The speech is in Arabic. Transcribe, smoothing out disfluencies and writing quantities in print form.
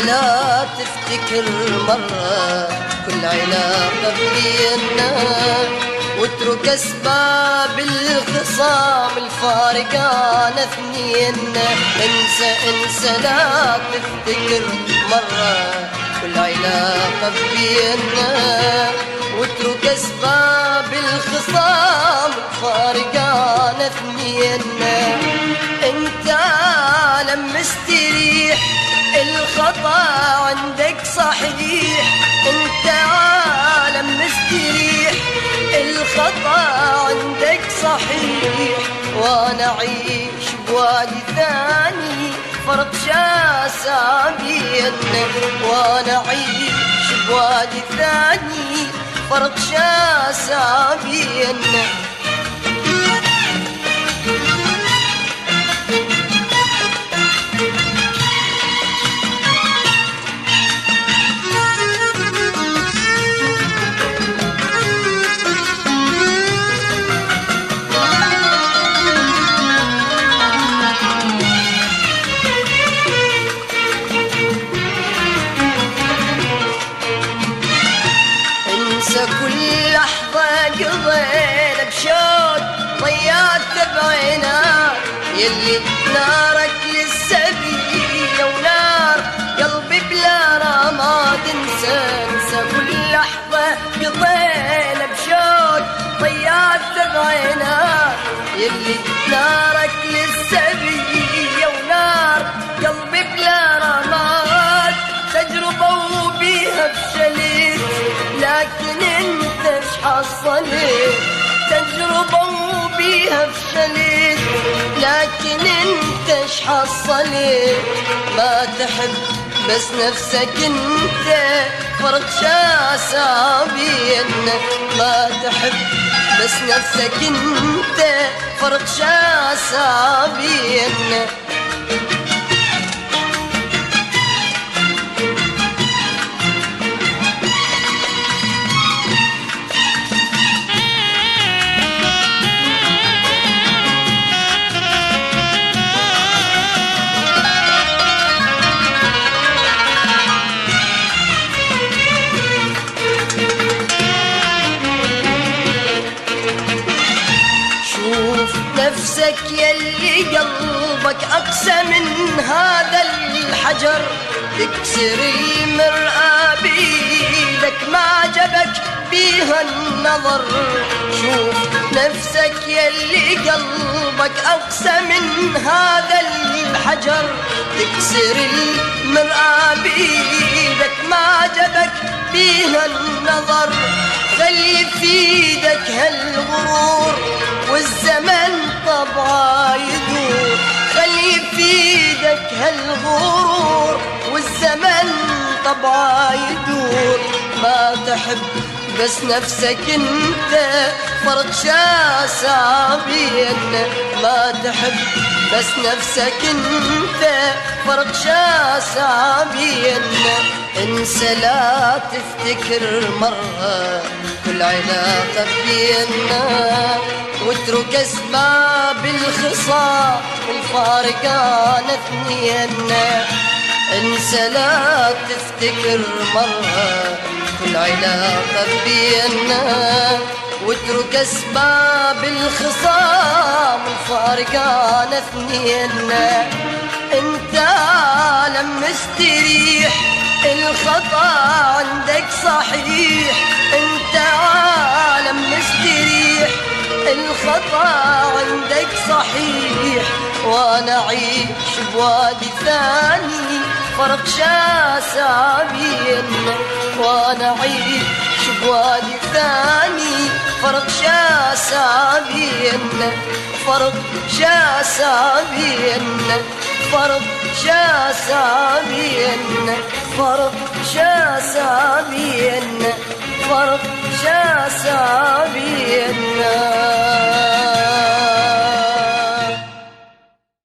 لا تفتكر مرة كل علاقة بينا، واترك أسباب الخصام الفارقان اثنين. انسى انسى لا تفتكر مرة كل علاقة بينا، واترك أسباب الخصام الفارقان اثنين. انت لما استريح الخطأ عندك صحيح، انت عالم مستريح الخطأ عندك صحيح، وانا اعيش بوادي ثاني فرق شاسع بينا، وانا اعيش بوادي ثاني فرق شاسع بينا. كل لحظة قضينا بشوق ضيعت بعيناك، يلي نارك لسه بيا ونار قلبي بلا رماد. انسى انسى كل لحظة قضينا بشوق ضيعت بعيناك، يلي نارك لسه بيا ونار قلبي بلا رماد. تجربة وبيها فشلت لكن انت ايش حصلت، تجربة وبيها فشلت لكن انت ايش حصلت. ما تحب بس نفسك انت فرق شاسع بينا، ما تحب بس نفسك انت فرق شاسع بينا. نفسك يلي قلبك أقسى من هذا الحجر، تكسر المرآة بيدك ما عجبك بيها النظر. شوف نفسك يلي قلبك أقسى من هذا الحجر، تكسر المرآة بيدك ما عجبك بيها النظر. خلي في ايدك هالغرور والزمن طبعا يدور، خلي في ايدك هالغرور والزمن طبعا يدور. ما تحب بس نفسك انت، فرق شاسع بينا. ما تحب بس نفسك انت، فرق شاسع بينا. انسى لا تفتكر مرة كل علاقة بينا، واترك اسباب الخصام الفارقان اثنينا. انسى لا تفتكر مرة كل علاقة بينا، واترك اسباب الخصام الفارقان اثنينا. انت عالم مستريح، الخطأ عندك صحيح. انت عالم مستريح، الخطأ عندك صحيح. وانا اعيش بوادي ثاني، فرق شاسع بينا. وانا اعيش بوادي ثاني، فرق شاسع بينا. فرق شاسع بينا، فرق شاسع بينا، فرق شاسع بينا، فرق شاسع بينا.